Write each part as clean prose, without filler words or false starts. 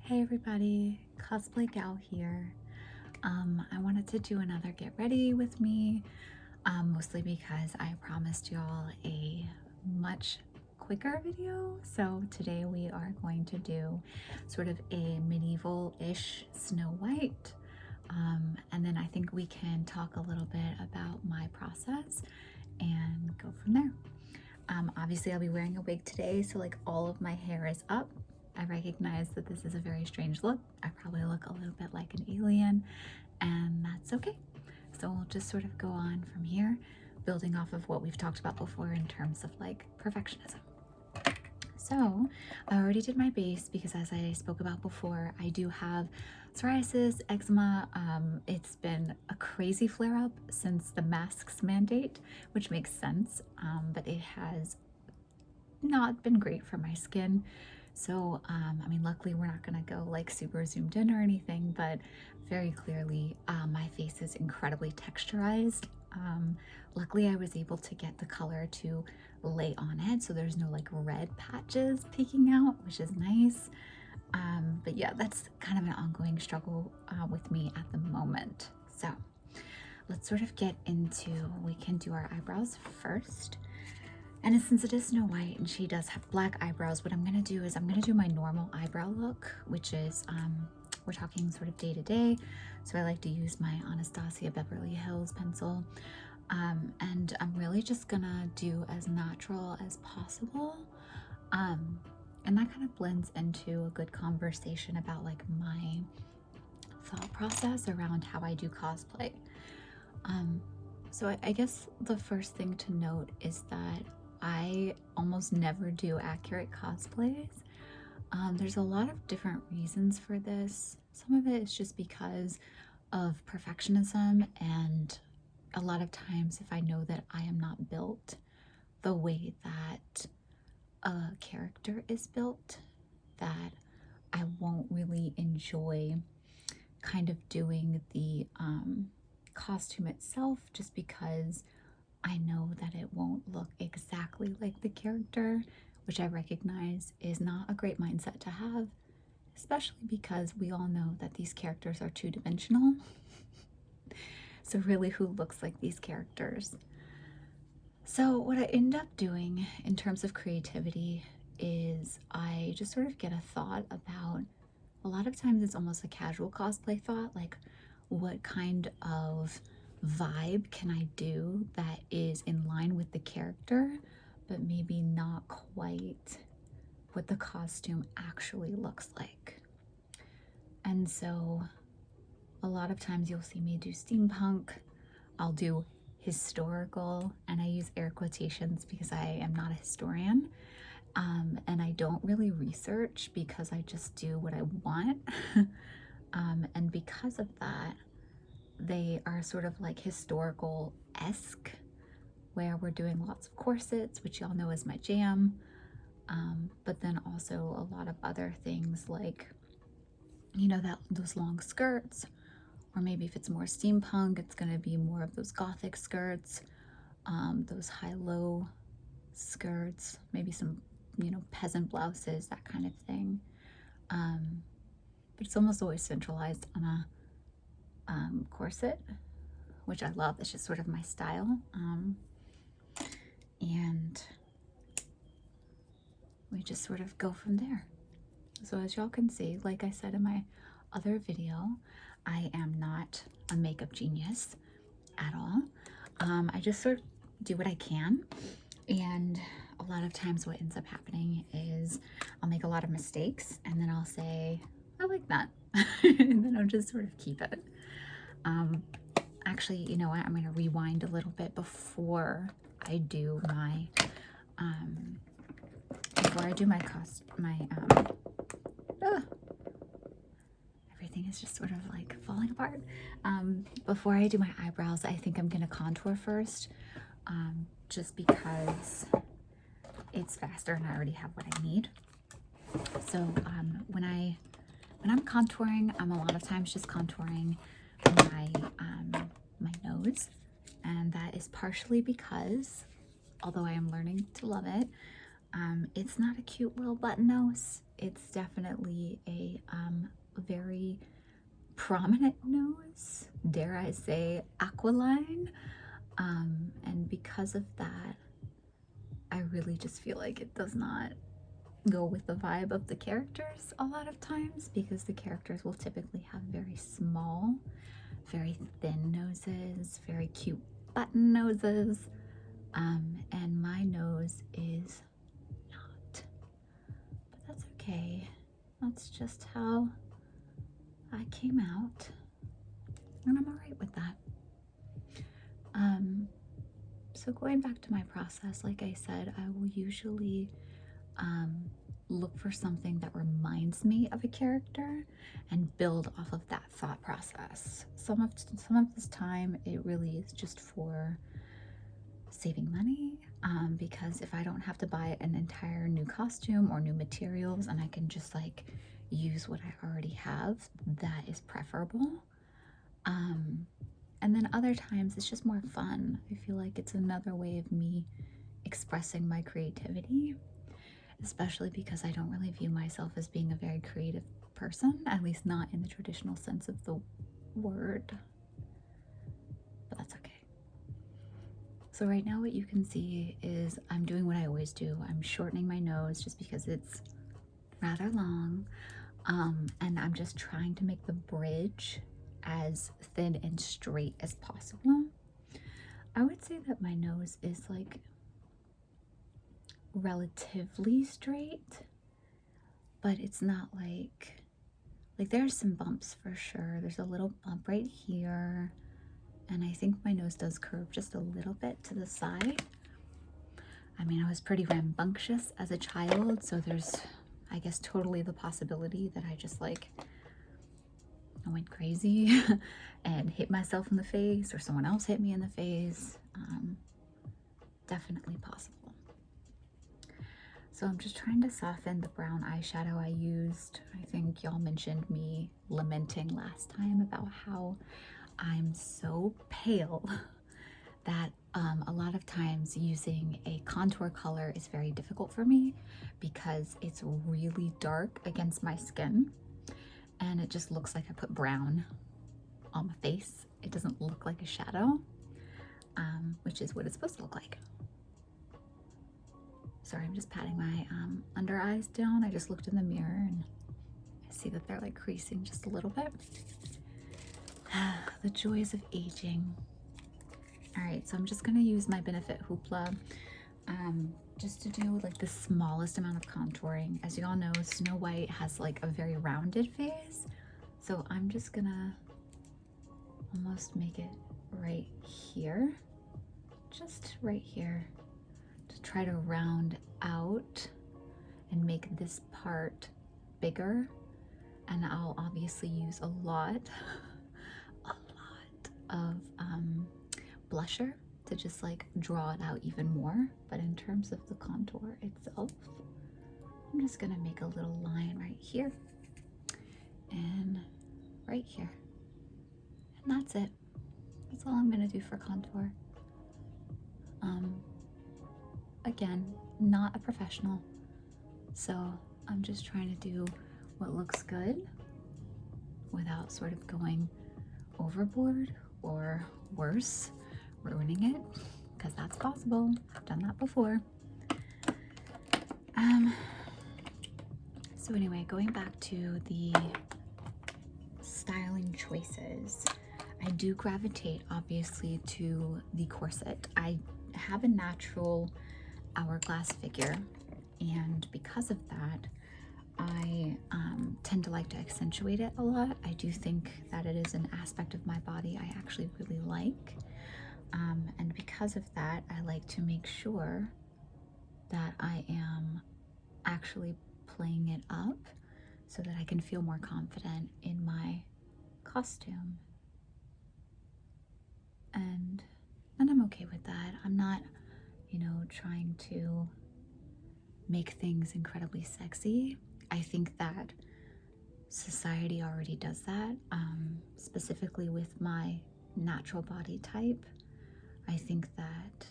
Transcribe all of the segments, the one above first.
Hey everybody, Cosplay Gal here. I wanted to do another get ready with me, mostly because I promised y'all a much quicker video. So today we are going to do sort of a medieval-ish Snow White. And then I think we can talk a little bit about my process and go from there. Obviously I'll be wearing a wig today, so like all of my hair is up. I recognize that this is a very strange look. I probably look a little bit like an alien, and that's okay. So we'll just sort of go on from here, building off of what we've talked about before in terms of like perfectionism. So I already did my base because, as I spoke about before, I do have psoriasis, eczema. It's been a crazy flare up since the masks mandate, which makes sense, but it has not been great for my skin. So, I mean, luckily we're not gonna go like super zoomed in or anything, but very clearly my face is incredibly texturized. Luckily I was able to get the color to lay on it, so there's no like red patches peeking out, which is nice. But yeah, that's kind of an ongoing struggle with me at the moment. So let's sort of get into, we can do our eyebrows first. And since it is Snow White and she does have black eyebrows, what I'm gonna do is I'm gonna do my normal eyebrow look, which is, we're talking sort of day to day. So I like to use my Anastasia Beverly Hills pencil. And I'm really just gonna do as natural as possible. And that kind of blends into a good conversation about like my thought process around how I do cosplay. So I guess the first thing to note is that I almost never do accurate cosplays. There's a lot of different reasons for this. Some of it is just because of perfectionism, and a lot of times if I know that I am not built the way that a character is built, that I won't really enjoy kind of doing the costume itself, just because I know that it won't look exactly like the character, which I recognize is not a great mindset to have, especially because we all know that these characters are two-dimensional. So really, who looks like these characters? So what I end up doing in terms of creativity is I just sort of get a thought about, a lot of times it's almost a casual cosplay thought, like what kind of vibe can I do that is in line with the character, but maybe not quite what the costume actually looks like. And so a lot of times you'll see me do steampunk, I'll do historical, and I use air quotations because I am not a historian. And I don't really research because I just do what I want. And because of that, they are sort of like historical-esque, where we're doing lots of corsets, which y'all know is my jam, but then also a lot of other things like, you know, that those long skirts, or maybe if it's more steampunk, it's going to be more of those gothic skirts, those high-low skirts, maybe some, you know, peasant blouses, that kind of thing. But it's almost always centralized on a corset, which I love. It's just sort of my style. And we just sort of go from there. So as y'all can see, like I said in my other video, I am not a makeup genius at all. I just sort of do what I can, and a lot of times what ends up happening is I'll make a lot of mistakes, and then I'll say, I like that, and then I'll just sort of keep it. Actually, you know what, I'm gonna rewind a little bit before I do my everything is just sort of like falling apart. Before I do my eyebrows, I think I'm gonna contour first, just because it's faster and I already have what I need. So when I'm contouring, I'm a lot of times just contouring my my nose, and that is partially because, although I am learning to love it, it's not a cute little button nose. it's definitely a very prominent nose, dare I say aquiline, and because of that, I really just feel like it does not go with the vibe of the characters a lot of times, because the characters will typically have very small, very thin noses, very cute button noses, and my nose is not. But that's okay. That's just how I came out, and I'm all right with that. So going back to my process, like I said, I will usually look for something that reminds me of a character and build off of that thought process. Some of this time, it really is just for saving money, because if I don't have to buy an entire new costume or new materials and I can just like use what I already have, that is preferable. And then other times it's just more fun. I feel like it's another way of me expressing my creativity, especially because I don't really view myself as being a very creative person, at least not in the traditional sense of the word. But that's okay. So right now what you can see is I'm doing what I always do. I'm shortening my nose just because it's rather long, and I'm just trying to make the bridge as thin and straight as possible. I would say that my nose is like relatively straight, but it's not like there's some bumps for sure. There's a little bump right here, and I think my nose does curve just a little bit to the side. I mean, I was pretty rambunctious as a child, so there's, I guess, totally the possibility that I just like I went crazy and hit myself in the face, or someone else hit me in the face. Definitely possible. So I'm just trying to soften the brown eyeshadow I used. I think y'all mentioned me lamenting last time about how I'm so pale that a lot of times using a contour color is very difficult for me because it's really dark against my skin and it just looks like I put brown on my face. It doesn't look like a shadow, which is what it's supposed to look like. Sorry, I'm just patting my under eyes down. I just looked in the mirror and I see that they're like creasing just a little bit. The joys of aging. All right, so I'm just gonna use my Benefit Hoopla just to do like the smallest amount of contouring. As you all know, Snow White has like a very rounded face. So I'm just gonna almost make it right here, just right here, to try to round out and make this part bigger. And I'll obviously use a lot of blusher to just like draw it out even more. But in terms of the contour itself, I'm just gonna make a little line right here and right here. And that's it. That's all I'm gonna do for contour. Again, not a professional, so I'm just trying to do what looks good without sort of going overboard or worse, ruining it, because that's possible. I've done that before. So anyway, going back to the styling choices, I do gravitate obviously to the corset. I have a natural hourglass figure, and because of that, I tend to like to accentuate it a lot. I do think that it is an aspect of my body I actually really like, and because of that, I like to make sure that I am actually playing it up so that I can feel more confident in my costume. And I'm okay with that. I'm not, trying to make things incredibly sexy. I think that society already does that, specifically with my natural body type. I think that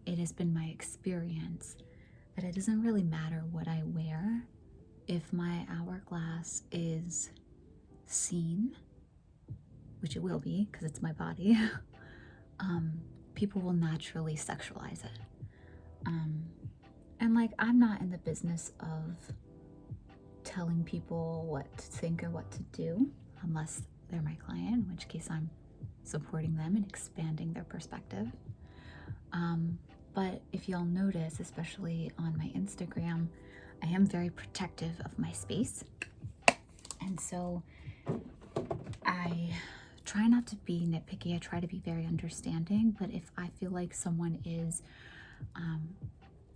it has been my experience that it doesn't really matter what I wear if my hourglass is seen, which it will be because it's my body, people will naturally sexualize it. And like, I'm not in the business of telling people what to think or what to do, unless they're my client, in which case I'm supporting them and expanding their perspective. But if y'all notice, especially on my Instagram, I am very protective of my space. And so I try not to be nitpicky. I try to be very understanding. But if I feel like someone is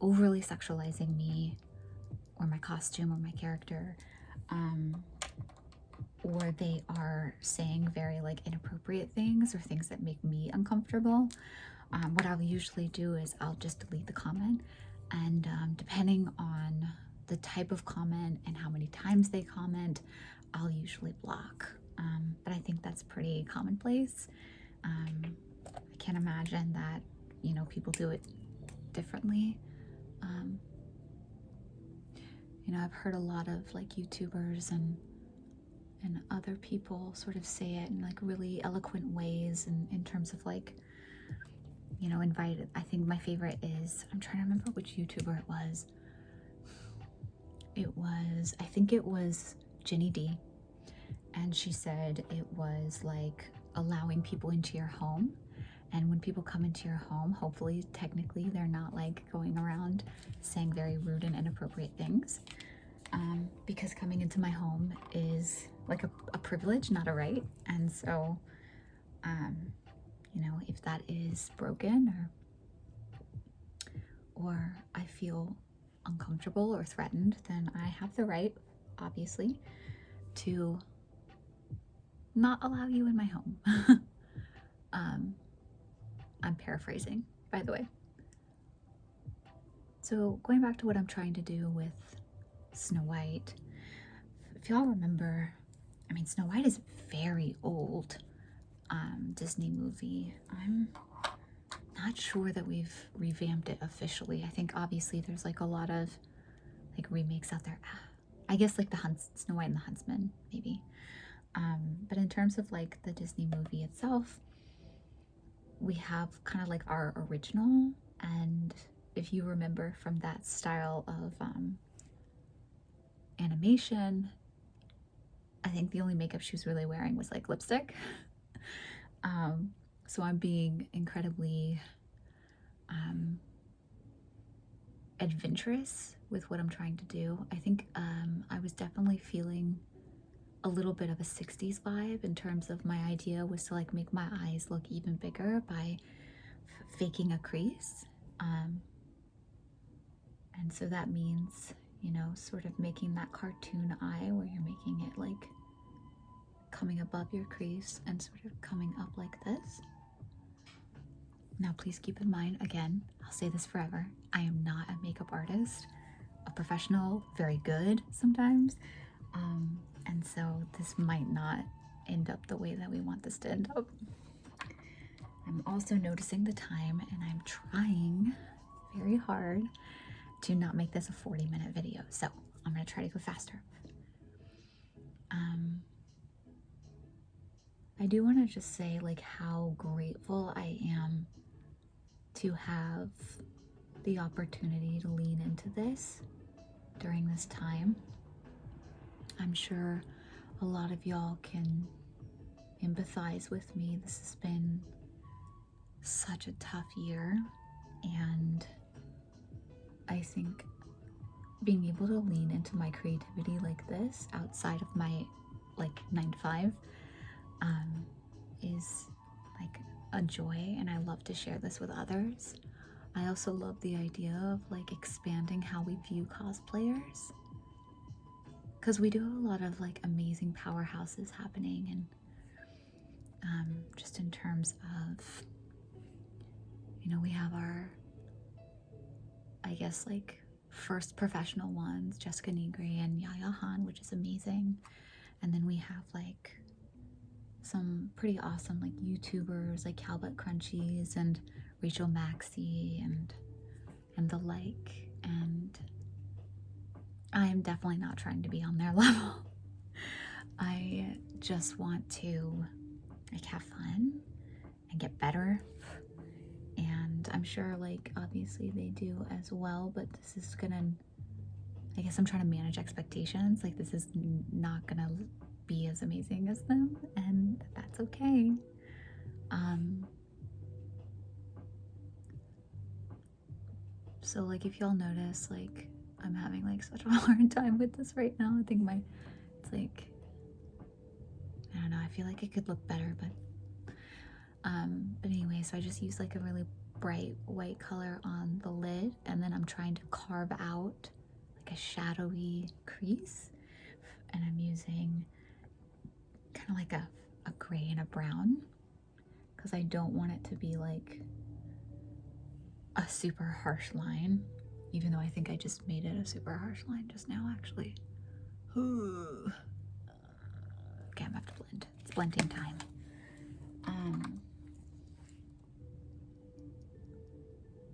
overly sexualizing me or my costume or my character, or they are saying very like inappropriate things or things that make me uncomfortable, what I'll usually do is I'll just delete the comment, and depending on the type of comment and how many times they comment, I'll usually block. But I think that's pretty commonplace. I can't imagine that, you know, people do it differently. You know, I've heard a lot of like YouTubers and other people sort of say it in like really eloquent ways, and in terms of like, you know, invited. I think my favorite is, I'm trying to remember which YouTuber it was. I think it was Jenny D. And she said it was like allowing people into your home. And when people come into your home, hopefully, technically, they're not like going around saying very rude and inappropriate things. Because coming into my home is like a privilege, not a right. And so, you know, if that is broken, or I feel uncomfortable or threatened, then I have the right, obviously, to not allow you in my home. I'm paraphrasing, by the way. So going back to what I'm trying to do with Snow White, if y'all remember, I mean, Snow White is very old Disney movie. I'm not sure that we've revamped it officially. I think obviously there's like a lot of like remakes out there. I guess like Snow White and the Huntsman, maybe. But in terms of like the Disney movie itself, we have kind of like our original, and if you remember from that style of animation, I think the only makeup she was really wearing was like lipstick. So I'm being incredibly adventurous with what I'm trying to do. I think I was definitely feeling a little bit of a 60s vibe in terms of my idea was to like make my eyes look even bigger by faking a crease. And so that means, you know, sort of making that cartoon eye where you're making it like coming above your crease and sort of coming up like this. Now, please keep in mind, again, I'll say this forever, I am not a makeup artist, a professional, very good sometimes. And so this might not end up the way that we want this to end up. I'm also noticing the time, and I'm trying very hard to not make this a 40-minute video. So I'm gonna try to go faster. I do want to just say like how grateful I am to have the opportunity to lean into this during this time. I'm sure a lot of y'all can empathize with me. This has been such a tough year, and I think being able to lean into my creativity like this outside of my like 9 to 5 is like a joy, and I love to share this with others. I also love the idea of like expanding how we view cosplayers, because we do have a lot of like amazing powerhouses happening, and just in terms of, you know, we have our, I guess, like first professional ones, Jessica Negri and Yaya Han, which is amazing. And then we have like some pretty awesome like YouTubers like Calbutt Crunchies and Rachel Maxey and the like. And I am definitely not trying to be on their level. I just want to like have fun and get better. And I'm sure like obviously they do as well, but this is gonna, I guess I'm trying to manage expectations. Like this is not gonna be as amazing as them, and that's okay. So like if y'all notice, like I'm having like such a hard time with this right now. I think it's like, I don't know, I feel like it could look better, but anyway, so I just use like a really bright white color on the lid, and then I'm trying to carve out like a shadowy crease, and I'm using kind of like a gray and a brown because I don't want it to be like a super harsh line, even though I think I just made it a super harsh line just now, actually. Okay, I'm gonna have to blend. It's blending time.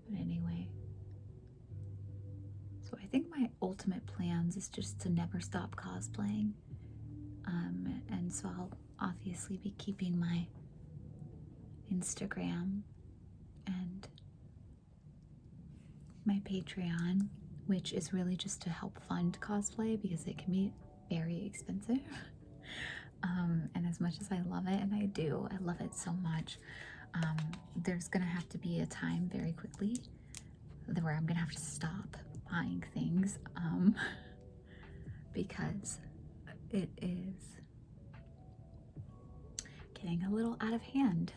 But anyway, so I think my ultimate plans is just to never stop cosplaying. And so I'll obviously be keeping my Instagram and my Patreon, which is really just to help fund cosplay because it can be very expensive. And as much as I love it, and I love it so much, there's gonna have to be a time very quickly where I'm gonna have to stop buying things because it is getting a little out of hand.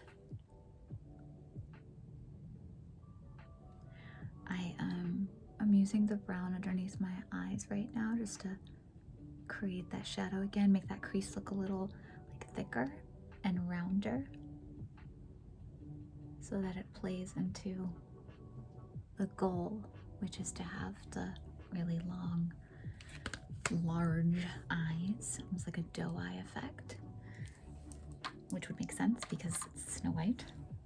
I'm using the brown underneath my eyes right now just to create that shadow again, make that crease look a little like thicker and rounder so that it plays into the goal, which is to have the really long, large eyes, almost like a doe eye effect, which would make sense because it's Snow White.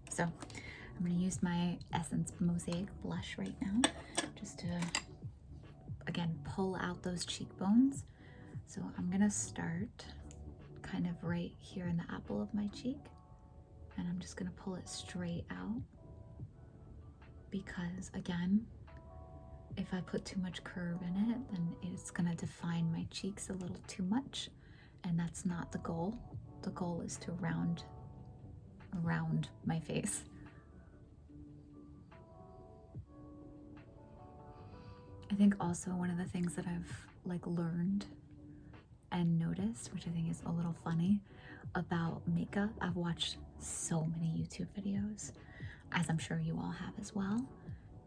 So I'm going to use my Essence Mosaic blush right now just to, again, pull out those cheekbones. So I'm going to start kind of right here in the apple of my cheek, and I'm just going to pull it straight out because, again, if I put too much curve in it, then it's going to define my cheeks a little too much, and that's not the goal. The goal is to round around my face. I think also one of the things that I've like learned and noticed, which I think is a little funny about makeup, I've watched so many YouTube videos, as I'm sure you all have as well,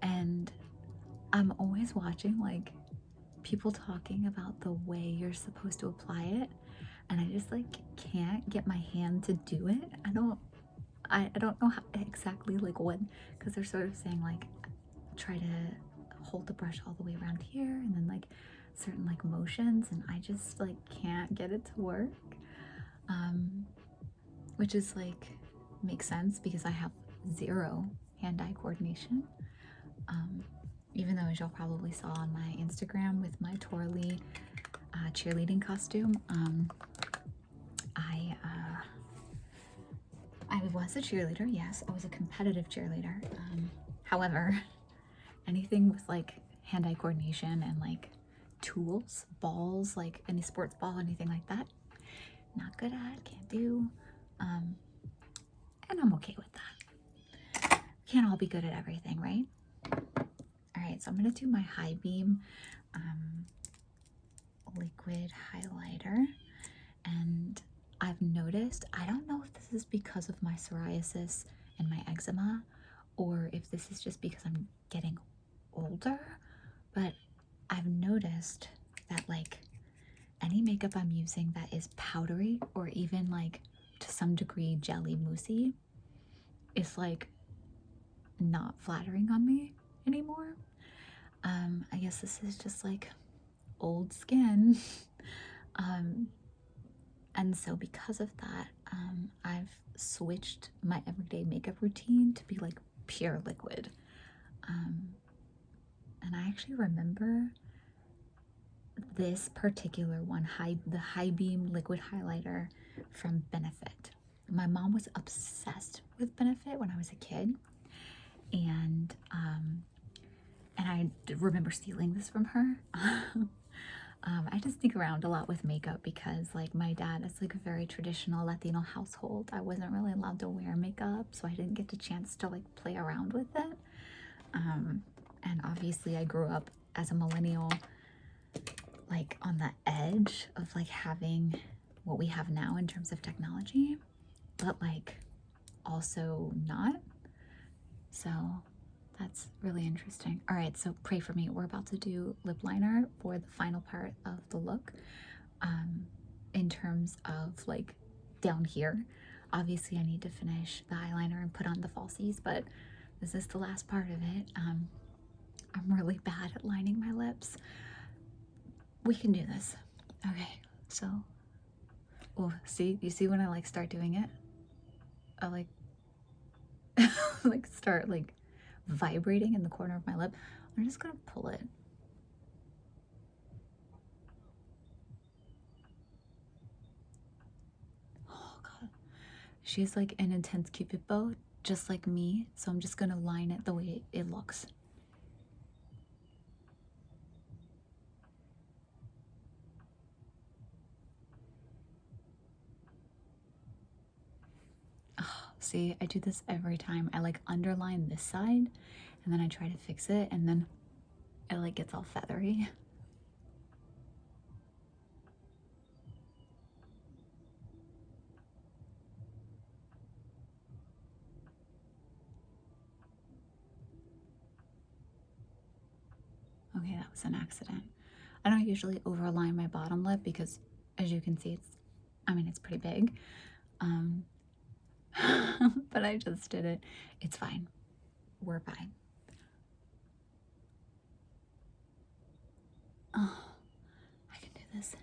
and I'm always watching like people talking about the way you're supposed to apply it, and I just like can't get my hand to do it. I don't know how exactly like what, because they're sort of saying like try to hold the brush all the way around here and then like certain like motions, and I just like can't get it to work, which is like makes sense because I have zero hand-eye coordination, even though, as y'all probably saw on my Instagram with my Torley cheerleading costume, I was a cheerleader. Yes, I was a competitive cheerleader. However, anything with like hand-eye coordination and like tools, balls, like any sports ball, anything like that, not good at, can't do, and I'm okay with that. Can't all be good at everything, right? All right, so I'm gonna do my high beam liquid highlighter, and I've noticed, I don't know if this is because of my psoriasis and my eczema, or if this is just because I'm getting older, but I've noticed that like any makeup I'm using that is powdery or even like to some degree jelly moussey is like not flattering on me anymore. I guess this is just like old skin. And so because of that, I've switched my everyday makeup routine to be like pure liquid. And I actually remember this particular one, the High Beam Liquid Highlighter from Benefit. My mom was obsessed with Benefit when I was a kid, and I remember stealing this from her. I just sneak around a lot with makeup because, like, my dad is like a very traditional Latino household. I wasn't really allowed to wear makeup, so I didn't get the chance to like play around with it. And obviously, I grew up as a millennial, like on the edge of like having what we have now in terms of technology, but like also not. So that's really interesting. All right, so pray for me. We're about to do lip liner for the final part of the look. In terms of like down here, obviously I need to finish the eyeliner and put on the falsies, but this is the last part of it. I'm really bad at lining my lips. We can do this. Okay, so, oh, see, you see when I like start doing it? I like, like start like vibrating in the corner of my lip. I'm just gonna pull it. Oh God, she's like an intense Cupid bow, just like me. So I'm just gonna line it the way it looks. Oh, see, I do this every time. I like underline this side, and then I try to fix it, and then it like gets all feathery. Okay, that was an accident. I don't usually overline my bottom lip because, as you can see, it's pretty big. But I just did it. It's fine. We're fine. Oh, I can do this.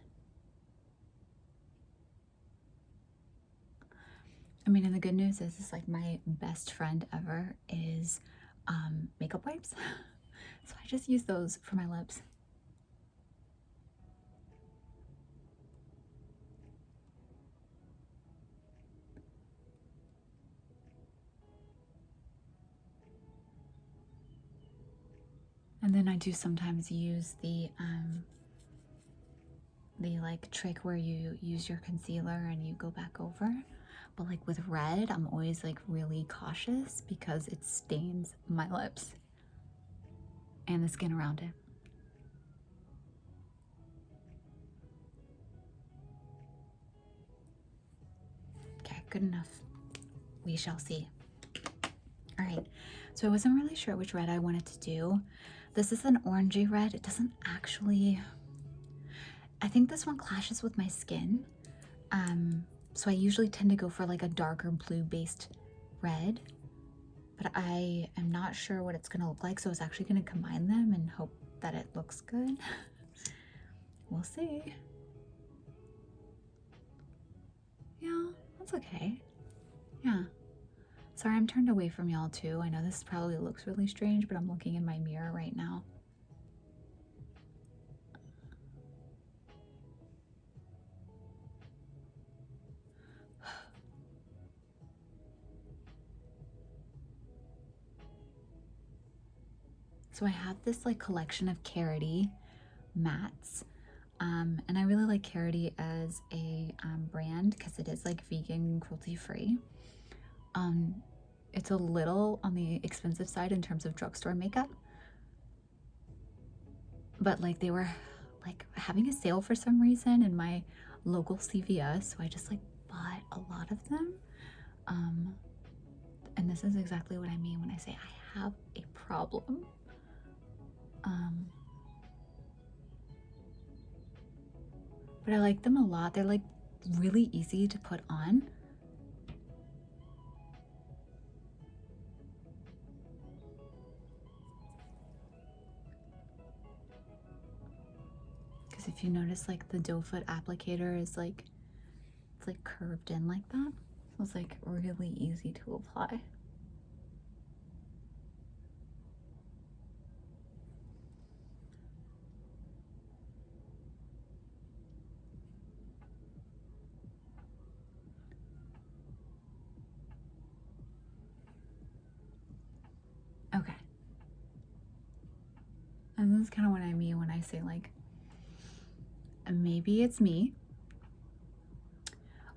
I mean, and the good news is like my best friend ever is makeup wipes. So I just use those for my lips. And then I do sometimes use the like trick where you use your concealer and you go back over. But like with red, I'm always like really cautious because it stains my lips and the skin around it. Okay, good enough. We shall see. All right, so I wasn't really sure which red I wanted to do. This is an orangey red. It doesn't actually, I think this one clashes with my skin. So I usually tend to go for like a darker blue based red, but I am not sure what it's gonna look like. So I was actually gonna combine them and hope that it looks good. We'll see. Yeah, that's okay. Yeah. Sorry, I'm turned away from y'all too. I know this probably looks really strange, but I'm looking in my mirror right now. So I have this like collection of Carity mattes. And I really like Carity as a brand because it is like vegan, cruelty free. It's a little on the expensive side in terms of drugstore makeup, but like they were like having a sale for some reason in my local CVS, so I just like bought a lot of them. And this is exactly what I mean when I say I have a problem. But I like them a lot. They're like really easy to put on. Because if you notice, like the doe foot applicator is like, it's like curved in like that. So it's like really easy to apply. This is kind of what I mean when I say like, maybe it's me,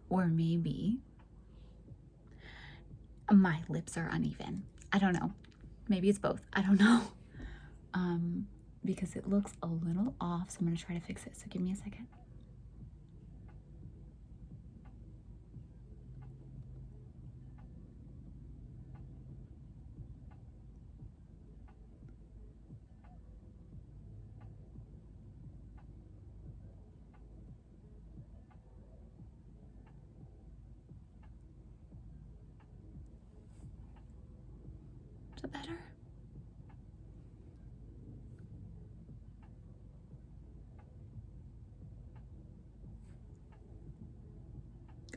or maybe my lips are uneven. I don't know. Maybe it's both. I don't know. Because it looks a little off, so I'm gonna try to fix it. So give me a second. Is it better?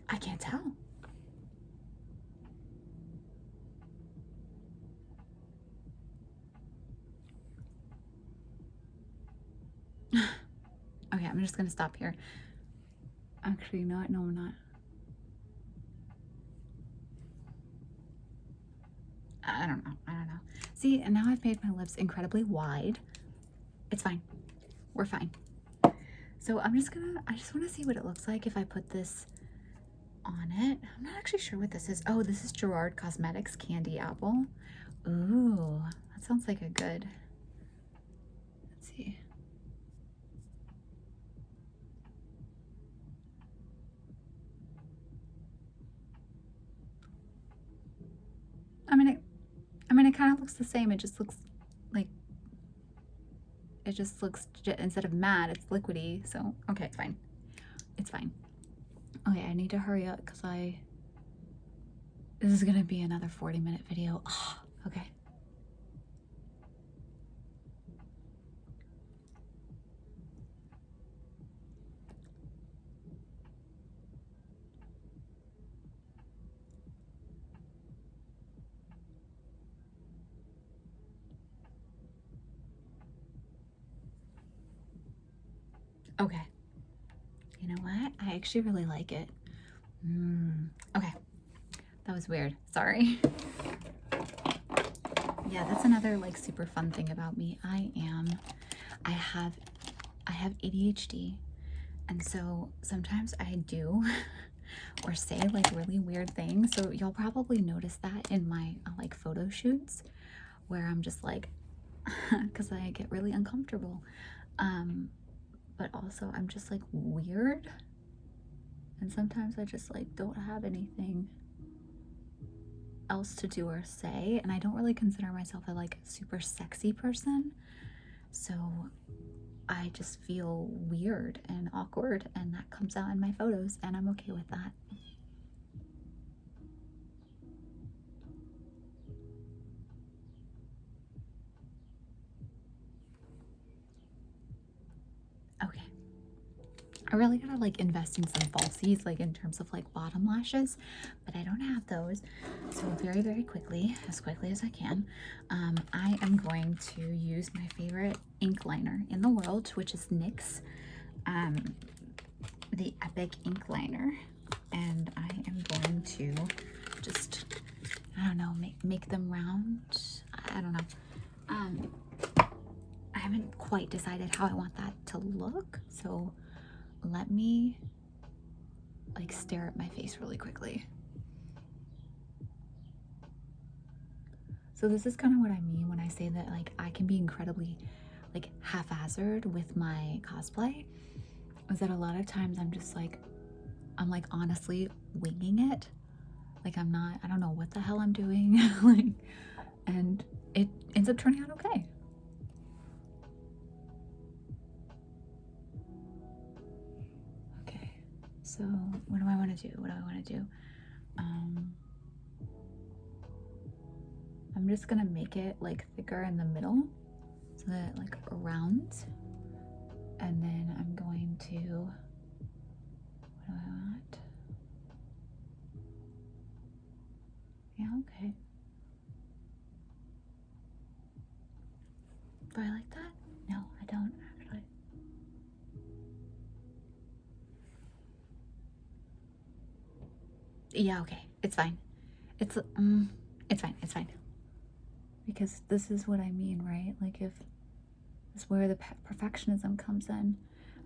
I can't tell. Okay, I'm just gonna stop here. Actually, no, I'm not. I don't know. See, and now I've made my lips incredibly wide. It's fine. We're fine. So I just want to see what it looks like if I put this on it. I'm not actually sure what this is. Oh, this is Gerard Cosmetics Candy Apple. Ooh, that sounds like a good. Let's see. I mean, it kind of looks the same. It just looks like, instead of matte, it's liquidy. So, okay, it's fine. It's fine. Okay, I need to hurry up because this is going to be another 40-minute video. Oh, okay. Okay. You know what? I actually really like it. Okay. That was weird. Sorry. Yeah, that's another like super fun thing about me. I have ADHD, and so sometimes I do or say like really weird things. So you'll probably notice that in my like photo shoots where I'm just like because I get really uncomfortable. But also I'm just like weird, and sometimes I just like don't have anything else to do or say, and I don't really consider myself a like super sexy person, so I just feel weird and awkward, and that comes out in my photos, and I'm okay with that. Okay, I really gotta like invest in some falsies, like in terms of like bottom lashes, but I don't have those. So very, very quickly, as quickly as I can, I am going to use my favorite ink liner in the world, which is NYX, the Epic ink liner, and I am going to just, I don't know, make them round. I don't know. I haven't quite decided how I want that to look, so let me like stare at my face really quickly. So this is kind of what I mean when I say that like I can be incredibly like haphazard with my cosplay, is that a lot of times I'm just like, I'm like honestly winging it. Like I don't know what the hell I'm doing. Like, and it ends up turning out okay. Okay, so what do I want to do? I'm just gonna make it like thicker in the middle so that it like rounds, and then I'm going to, what do I want? Yeah, okay. Do I like that? No, I don't actually. Yeah, okay, it's fine. It's fine. Because this is what I mean, right? Like if is where the perfectionism comes in.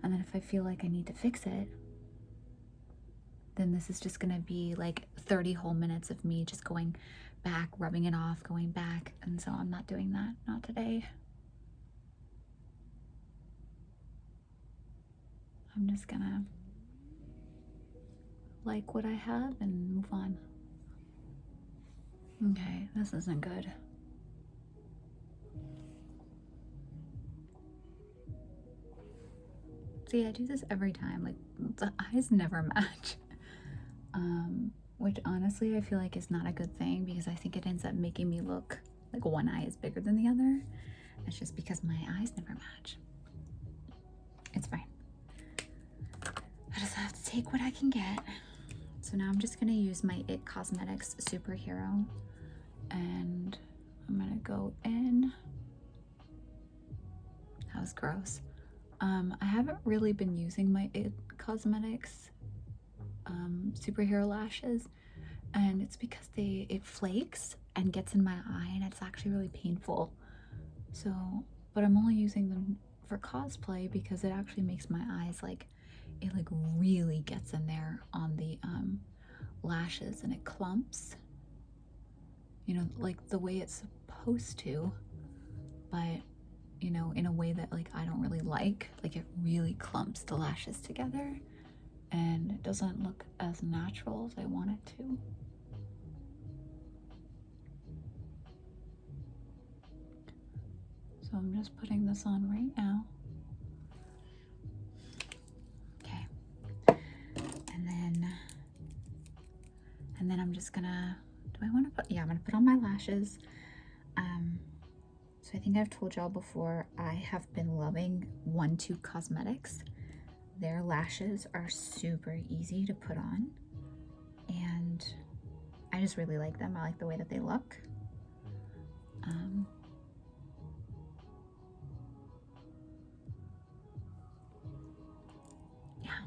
And then if I feel like I need to fix it, then this is just gonna be like 30 whole minutes of me just going back, rubbing it off, going back. And so I'm not doing that, not today. I'm just gonna like what I have and move on. Okay, this isn't good. See, I do this every time. Like, the eyes never match. Which honestly I feel like is not a good thing, because I think it ends up making me look like one eye is bigger than the other. It's just because my eyes never match. It's fine. I just have to take what I can get. So now I'm just gonna use my It Cosmetics Superhero, and I'm gonna go in. That was gross. I haven't really been using my It Cosmetics Superhero lashes, and it's because it flakes and gets in my eye, and it's actually really painful. So, but I'm only using them for cosplay because it actually makes my eyes like, it like really gets in there on the lashes, and it clumps, you know, like the way it's supposed to, but you know, in a way that like I don't really like it really clumps the lashes together, and it doesn't look as natural as I want it to. So I'm just putting this on right now. Okay. And then I'm just gonna, do I want to put, yeah, I'm gonna put on my lashes. So I think I've told y'all before, I have been loving 1-2 Cosmetics. Their lashes are super easy to put on, and I just really like them. I like the way that they look. Yeah.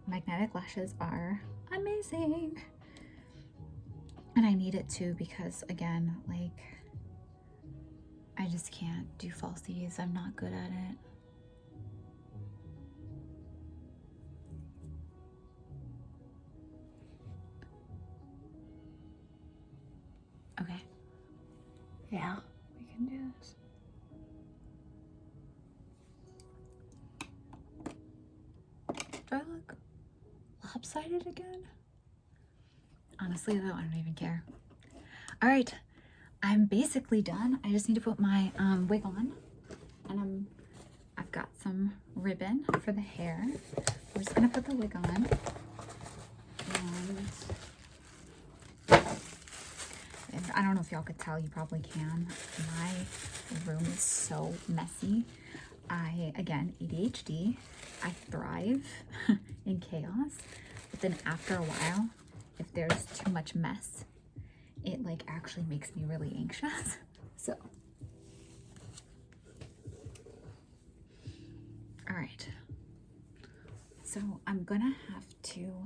Magnetic lashes are amazing. And I need it too, because again, like, I just can't do falsies. I'm not good at it. Okay. Yeah, we can do this. Do I look lopsided again? Honestly though, I don't even care. All right, I'm basically done. I just need to put my wig on, and I've got some ribbon for the hair. I'm just gonna put the wig on, and I don't know if y'all could tell, you probably can. My room is so messy. Again, ADHD, I thrive in chaos, but then after a while, if there's too much mess, it like actually makes me really anxious. So, all right. So I'm gonna have to,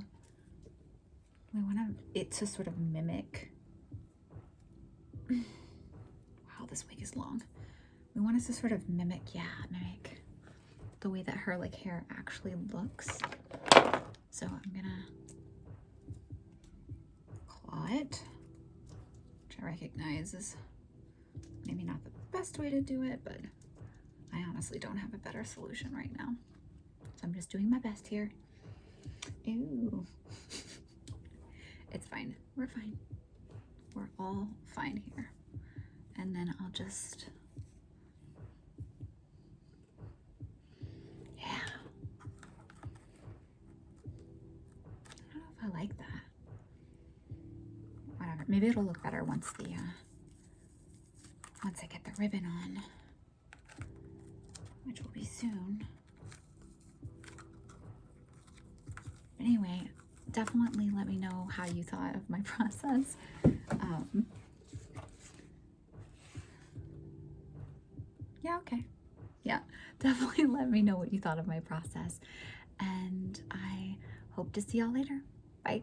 I want it to sort of mimic, wow, this wig is long. We want it to sort of mimic the way that her like hair actually looks. So I'm gonna claw it, which I recognize is maybe not the best way to do it, but I honestly don't have a better solution right now. So I'm just doing my best here. Ew. It's fine. We're fine. We're all fine here. And then I'll just, yeah. I don't know if I like that. Whatever. Maybe it'll look better once I get the ribbon on, which will be soon. Anyway, definitely let me know how you thought of my process. Yeah, okay. Yeah, definitely let me know what you thought of my process. And I hope to see y'all later. Bye.